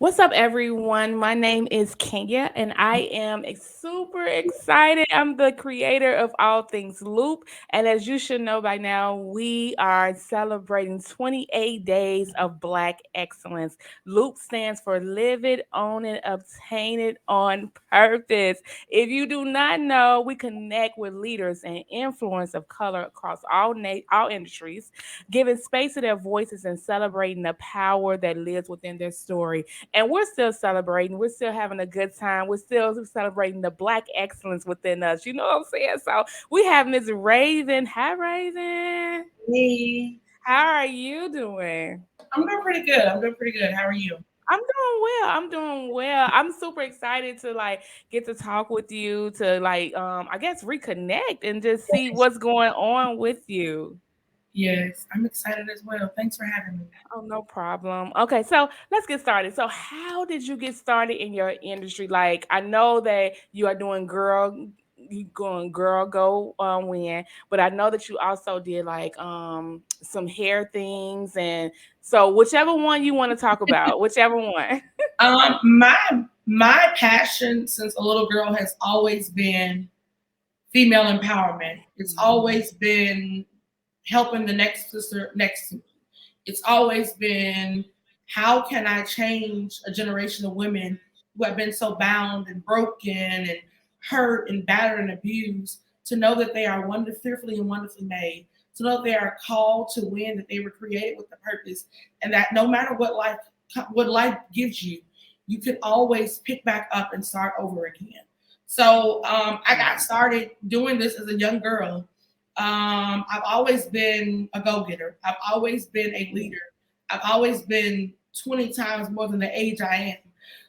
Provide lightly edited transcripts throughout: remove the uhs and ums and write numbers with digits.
What's up, everyone? My name is Kenya, and I am super excited. I'm the creator of All Things Loop. And as you should know by now, we are celebrating 28 days of Black excellence. Loop stands for Live It, Own It, Obtain It on Purpose. If you do not know, we connect with leaders and influence of color across all industries, giving space to their voices and celebrating the power that lives within their story. And we're still celebrating. We're still having a good time. We're still celebrating the Black excellence within us. You know what I'm saying? So we have Miss Raven. Hi, Raven. Hey, How are you doing? I'm doing pretty good. I'm doing pretty good. How are you? I'm doing well. I'm doing well. I'm super excited to get to talk with you to I guess reconnect and just see Yes. what's going on with you. Yes, I'm excited as well. Thanks for having me. Oh, no problem. Okay, so let's get started. So, how did you get started in your industry? Like, I know that you are doing you going girl go win, but I know that you also did some hair things, and so whichever one you want to talk about, whichever one. My passion since a little girl has always been female empowerment. It's always been helping the next sister next to me. It's always been how can I change a generation of women who have been so bound and broken and hurt and battered and abused to know that they are fearfully and wonderfully made, to know that they are called to win, that they were created with a purpose, and that no matter what life gives you, you can always pick back up and start over again. So I got started doing this as a young girl. I've always been a go getter. I've always been a leader. I've always been 20 times more than the age I am.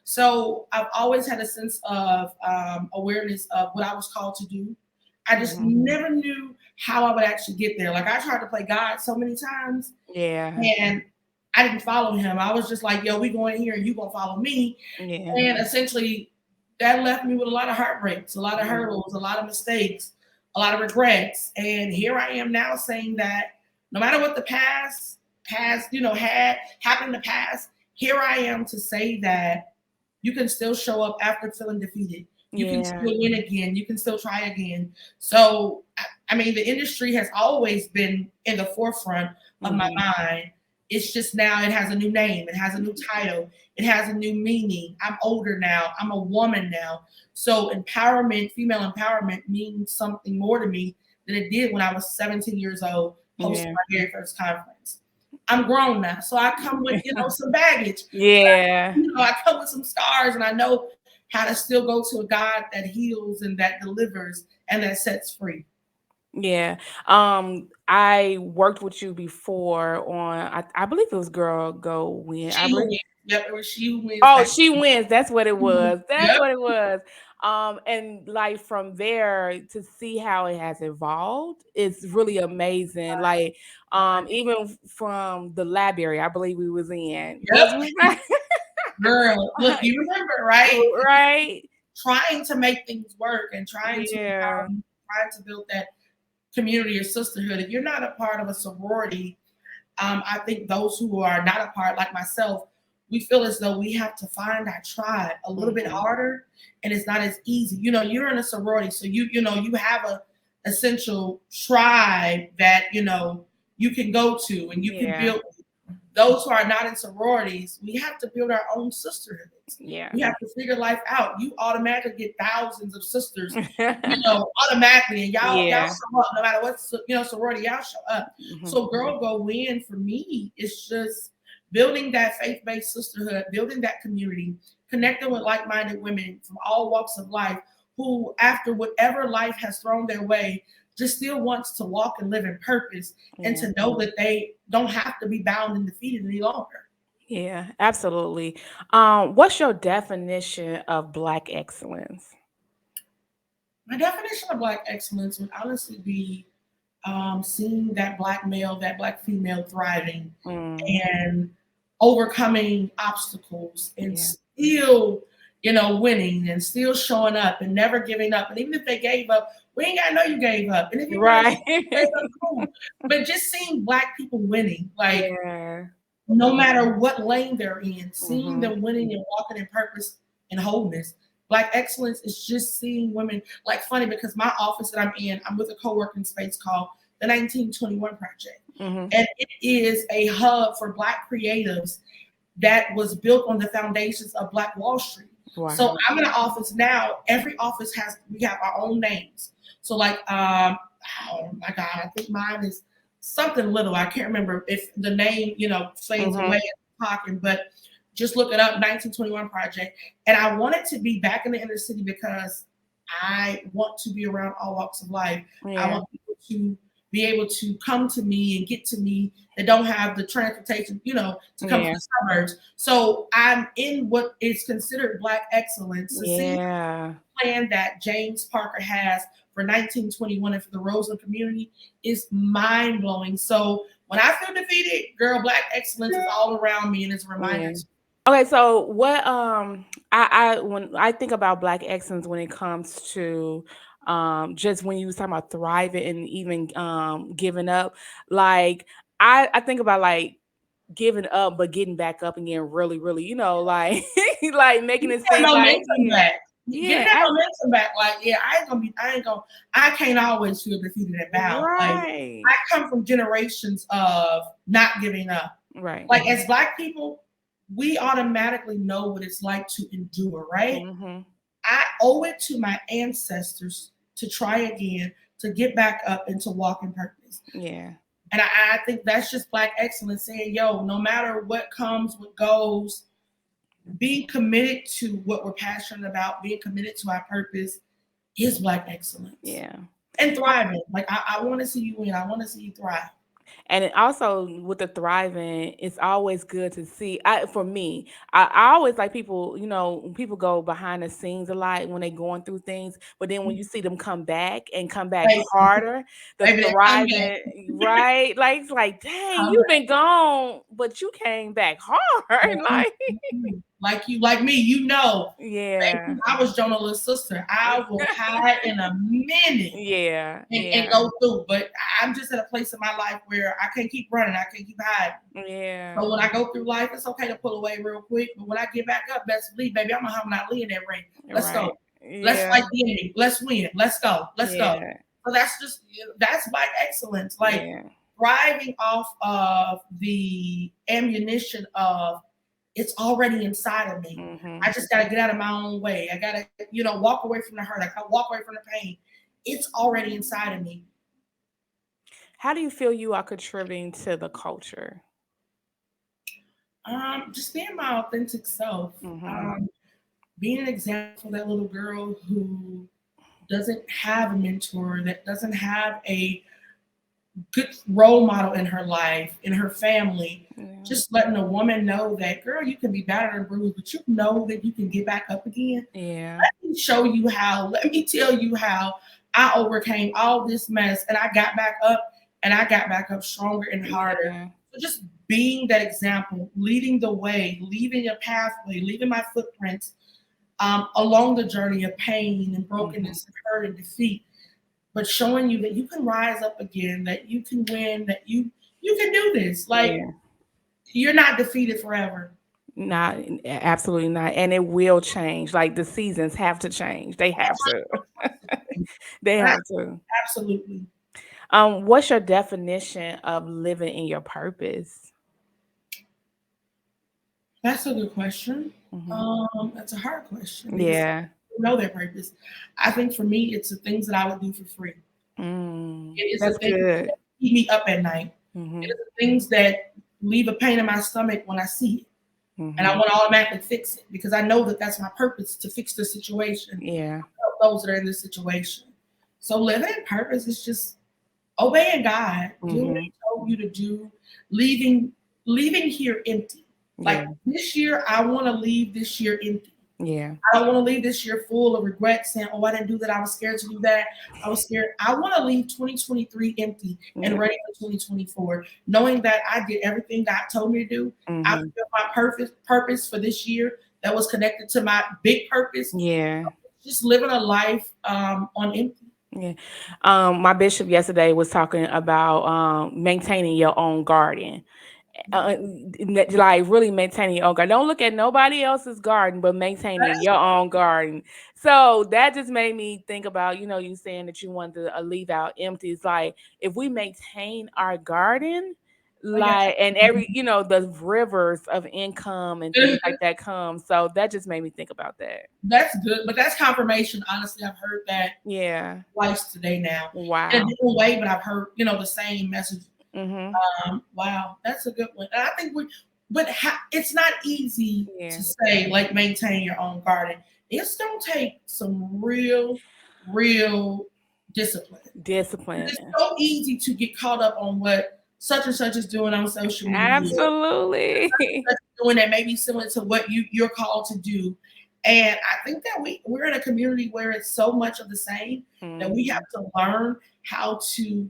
So I've always had a sense of awareness of what I was called to do. I just Mhm. never knew how I would actually get there. Like I tried to play God so many times Yeah, and I didn't follow him. I was just like, yo, we going here and you gonna follow me. yeah, And essentially that left me with a lot of heartbreaks, a lot of yeah. hurdles, a lot of mistakes, a lot of regrets. And here I am now saying that no matter what the past, had happened in the past, here I am to say that you can still show up after feeling defeated. You can Yeah. still win again. You can still try again. So, I mean, the industry has always been in the forefront of my Hmm. mind. It's just now it has a new name, it has a new title, it has a new meaning. I'm older now, I'm a woman now. So, empowerment, female empowerment means something more to me than it did when I was 17 years old hosting Yeah. my very first conference. I'm grown now, so I come with some baggage. Yeah. I come with some scars, and I know how to still go to a God that heals and that delivers and that sets free. Yeah. I worked with you before on I believe it was Girl Go Win. I She believe wins. Yep, it was she who wins Oh, back. She Wins. That's what it was. That's Yep. what it was. And like from there to see how it has evolved, it's really amazing. Like, even from the library, I believe we was in. Was Yep. we right? Girl, look, you remember, right? Right? Trying to make things work and trying to Yeah. empower, trying to build that community or sisterhood. If you're not a part of a sorority, I think those who are not a part, like myself, we feel as though we have to find our tribe a little bit Mhm. harder, and it's not as easy. You're in a sorority, so you have a essential tribe that you can go to and you can Yeah. build. Those who are not in sororities, we have to build our own sisterhoods. Yeah. We have to figure life out. You automatically get thousands of sisters, automatically, and y'all Yeah. show up no matter what sorority y'all show up. Mhm. So, girl, go win for me. It's just building that faith-based sisterhood, building that community, connecting with like-minded women from all walks of life who, after whatever life has thrown their way, just still wants to walk and live in purpose and Yeah. to know that they don't have to be bound and defeated any longer. Yeah, absolutely. What's your definition of Black excellence? My definition of Black excellence would honestly be seeing that Black male, that Black female thriving Mm, and overcoming obstacles and yeah. still, winning and still showing up and never giving up. And even if they gave up, we ain't got to know you gave up. And if you want to Right. say you gave up, cool. But just seeing Black people winning, like Yeah. no matter what lane they're in, seeing Mm-hmm. them winning and walking in purpose and wholeness. Black excellence is just seeing women. Like, funny, because my office that I'm in, I'm with a co-working space called the 1921 Project. Mm-hmm. And it is a hub for Black creatives that was built on the foundations of Black Wall Street. So Wow. I'm in an office now. Every office we have our own names. So like, oh my God, I think mine is something little. I can't remember if the name, fades Mm-hmm. away as talking, but just look it up, 1921 Project. And I wanted to be back in the inner city because I want to be around all walks of life. I Yeah. want people to be able to come to me and get to me that don't have the transportation, to come from Yeah. the suburbs. So I'm in what is considered Black excellence. To see Yeah. the plan that James Parker has for 1921 and for the Roseland community is mind blowing. So when I feel defeated, girl, Black excellence is all around me, and it's a reminder. Yeah. Okay, so what I when I think about Black excellence when it comes to just when you was talking about thriving and even giving up, like I think about like giving up but getting back up again really, really, like like making Get it that seem like momentum back. Get that yeah, momentum back. Like, yeah, I can't always feel defeated and bound. Like, right. I come from generations of not giving up. Right. Like, as Black people, we automatically know what it's like to endure, right? Mm-hmm. I owe it to my ancestors to try again, to get back up and to walk in purpose. Yeah. And I think that's just Black excellence, saying, yo, no matter what comes, what goes, being committed to what we're passionate about, being committed to our purpose is Black excellence. Yeah. And thriving. Like, I want to see you win. I want to see you thrive. And it also with the thriving, it's always good to see. For me, I always like people. When people go behind the scenes a lot when they're going through things, but then when you see them come back and come back Baby, harder, the baby, that comeback. thriving, right? Like it's like, dang, you've Comeback. been gone, but you came back hard. Mhm, Like, mhm. Like you, like me, baby, yeah, I was Jonah's little sister. I will hide in a minute yeah, and yeah, go through. But I'm just at a place in my life where I can't keep running. I can't keep hiding. yeah. So when I go through life, it's okay to pull away real quick. But when I get back up, best believe, baby, I'm Muhammad Ali in that ring. Let's Right. go. Let's Yeah, fight the enemy. Let's win. Let's go. Let's go. yeah, So that's Black excellence. Like, yeah. thriving off of the ammunition of it's already inside of me. Hmm. I just got to get out of my own way. I got to, walk away from the hurt. I got to walk away from the pain. It's already inside of me. How do you feel you are contributing to the culture? Just being my authentic self. Hmm. Um, Being an example for that little girl who doesn't have a mentor, that doesn't have a good role model in her life, in her family. Yeah. Just letting a woman know that, girl, you can be battered and bruised, but you know that you can get back up again. Yeah. Let me show you how. Let me tell you how I overcame all this mess and I got back up, and I got back up stronger and harder. Yeah. So just being that example, leading the way, leaving a pathway, leaving my footprints along the journey of pain and Hmm. brokenness and hurt and defeat, but showing you that you can rise up again, that you can win, that you can do this. Like, Yeah. you're not defeated forever. Not absolutely not. And it will change. Like the seasons have to change. They have to. They have to. Absolutely. What's your definition of living in your purpose? That's a good question. Hmm. That's a hard question because Yeah. people know their purpose. I think for me, it's the things that I would do for free. It is the That's things good. that keep me up at night. It Hmm. is the things that leave a pain in my stomach when I see it. And I Hmm. want to automatically fix it because I know that that's my purpose, to fix the situation, Yeah. help those that are in this situation. So living in purpose is just obeying God, doing what Hmm. He told you to do, leaving leaving here empty. Yeah. Like, this year, I want to leave this year empty. Yeah. I don't want to leave this year full of regret, saying, "Oh, I didn't do that. I was scared to do that. I was scared." I want to leave 2023 empty and Yeah. ready for 2024, knowing that I did everything God told me to do. I Hmm. fulfilled my purpose for this year that was connected to my big purpose. Yeah. Just living a life on empty. Yeah. My bishop yesterday was talking about maintaining your own garden. like really maintaining your own garden. Don't look at nobody else's garden, but maintaining That's your own garden. So that just made me think about, you saying that you wanted to leave out empty. It's like if we maintain our garden, oh yeah. like and every the rivers of income and things like that come. So that just made me think about that. That's good, but that's confirmation. Honestly, I've heard that Yeah. twice today now in a Wow. different way, but I've heard the same message. Mm-hmm. Wow, that's a good one. And I think it's not easy Yeah. to say like maintain your own garden. It's gonna take some real discipline. Discipline. It's so easy to get caught up on what such and such is doing on social media, Absolutely. such doing that may be similar to what you're called to do. And I think that we're in a community where it's so much of the same that we have to learn how to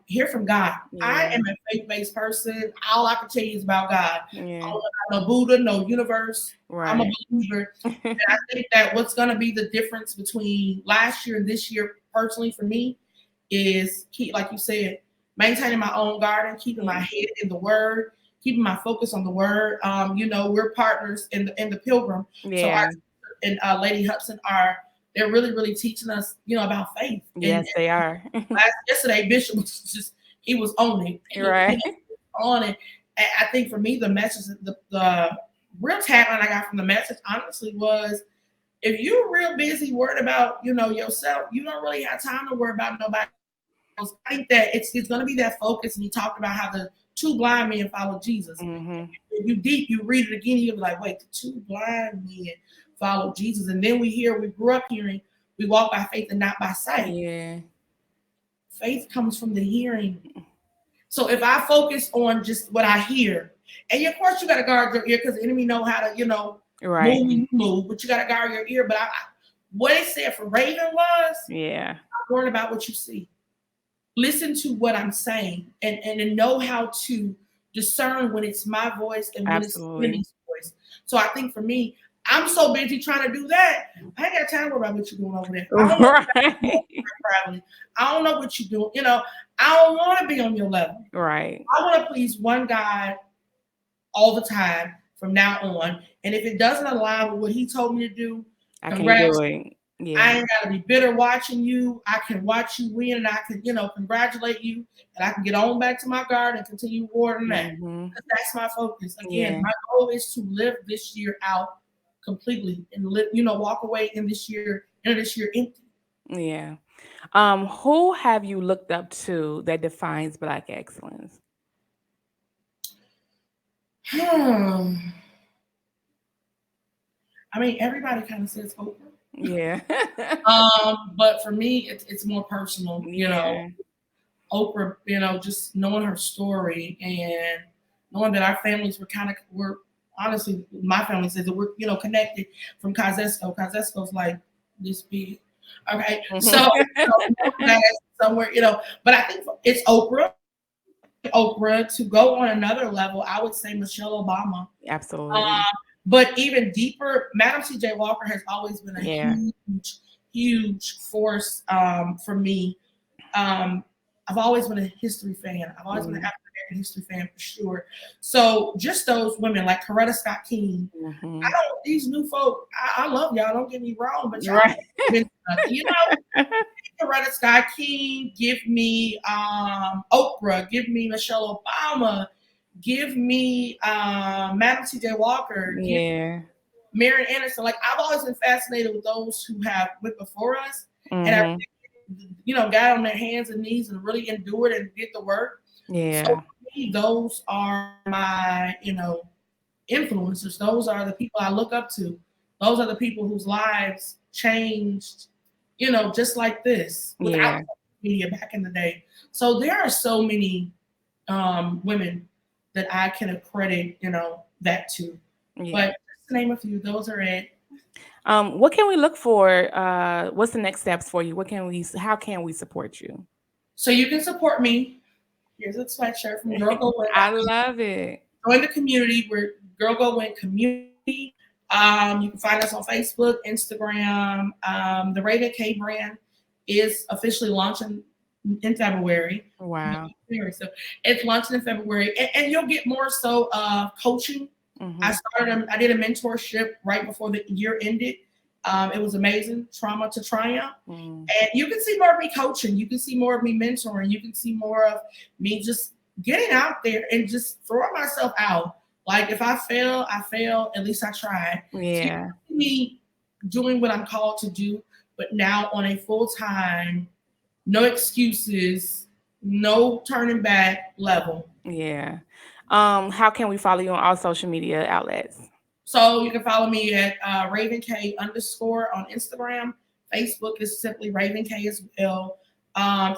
hear from God. I Yeah. am a faith-based person. All I can tell you is about God. I Yeah. don't know no Buddha, no universe. I'm a Right. believer. And I think that what's going to be the difference between last year and this year, personally for me, is like you said, maintaining my own garden, keeping my head in the Word, keeping my focus on the Word. We're partners in the Pilgrim, so our Yeah. and Lady Hudson they're really teaching us, about faith. And Yes, they are. yesterday, Bishop he was on it, Right. on it. And I think for me, the message, the real tagline I got from the message, honestly, was if you're real busy worried about, yourself, you don't really have time to worry about nobody else. I think that it's going to be that focus. And he talked about how the two blind men followed Jesus. Mm-hmm. If you read it again, you'll be like, wait, the two blind men followed Jesus. And then we grew up hearing, we walk by faith and not by sight. Yeah. Faith comes from the hearing. So if I focus on just what I hear, and of course you got to guard your ear because the enemy know how to, Right. move, but you got to guard your ear. But what it said for Raven was, Yeah. I'm worried about what you see. Listen to what I'm saying and know how to discern when it's my voice and when it's the Absolutely. enemy's voice. So I think for me, I'm so busy trying to do that. I ain't got time to worry about what you're doing over there. Right. I don't know what you're doing. I don't want to be on your level. Right. I want to please one God all the time from now on. And if it doesn't align with what he told me to do, I can't congrats. do it. I Yeah. ain't got to be bitter watching you. I can watch you win and I can, congratulate you. And I can get on back to my garden and continue watering that. Mm-hmm. That's my focus. Again, Yeah. my goal is to live this year out completely and live, walk away into this year empty. Yeah. Who have you looked up to that defines Black excellence? I mean, everybody kind of says Oprah. Yeah. But for me, it's more personal. Yeah. Oprah, just knowing her story and knowing that our families were honestly, my family says that we're, connected from Kosciuszko. Kosciuszko's like this big. Okay. So, somewhere, but I think it's Oprah. To go on another level, I would say Michelle Obama. Absolutely. But even deeper, Madam C.J. Walker has always been a huge force for me. I've always been a history fan. I've always been an African American history fan for sure. So just those women like Coretta Scott King. I don't, these new folk, I love y'all. Don't get me wrong, but y'all, Coretta Scott King, give me Oprah, give me Michelle Obama, give me Madam C.J. Walker, Marian Anderson. Like I've always been fascinated with those who have went before us and I got on their hands and knees and really endured and did the work. Yeah. So for me, those are my, influencers. Those are the people I look up to. Those are the people whose lives changed, just like this without media back in the day. So there are so many women that I can accredit, that to. But just to name a few, those are it. What can we look for? What's the next steps for you? How can we support you? So you can support me. Here's a sweatshirt from Girl Go Win. I love it. Join the community. We're Girl Go Win community. You can find us on Facebook, Instagram. The Raven K brand is officially launching in February. Wow. So it's launching in February, and you'll get more so coaching. Mm-hmm. I did a mentorship right before the year ended. It was amazing, Trauma to Triumph. Mm. And you can see more of me coaching. You can see more of me mentoring. You can see more of me just getting out there and just throwing myself out. Like if I fail, I fail. At least I tried. So you Yeah. can see me doing what I'm called to do, but now on a full time, no excuses, no turning back level. Yeah. How can we follow you on all social media outlets? So you can follow me at Raven K underscore on Instagram. Facebook is simply Raven K as well.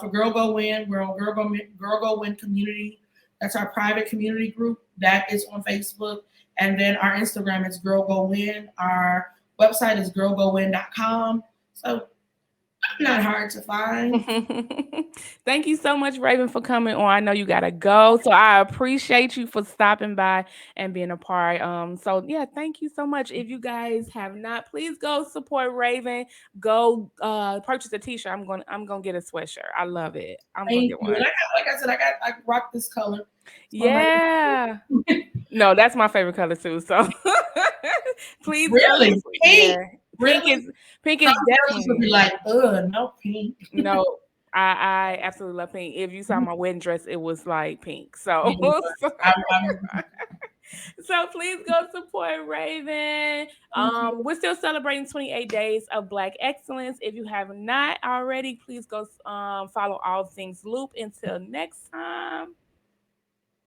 For Girl Go Win, we're on Girl Go Win community. That's our private community group that is on Facebook. And then our Instagram is Girl Go Win. Our website is girlgowin.com. So not hard to find. Thank you so much, Raven, for coming on. I know you gotta go, so I appreciate you for stopping by and being a part. So yeah, thank you so much. If you guys have not, please go support Raven. Go purchase a t-shirt. I'm gonna get a sweatshirt. I love it. I'm gonna Thank get you. one. And like I said, I rock this color. It's one of Yeah. my No, that's my favorite color too. So please go. really Yeah, pink. pink Really? is pink is Some girls would be definitely. like, ugh, no pink. No, I absolutely love pink. If you saw my wedding dress, it was like pink. So, You know what? so, I'm so please go support Raven. thank you. We're still celebrating 28 days of Black excellence. If you have not already, please go follow all things Loop. Until next time.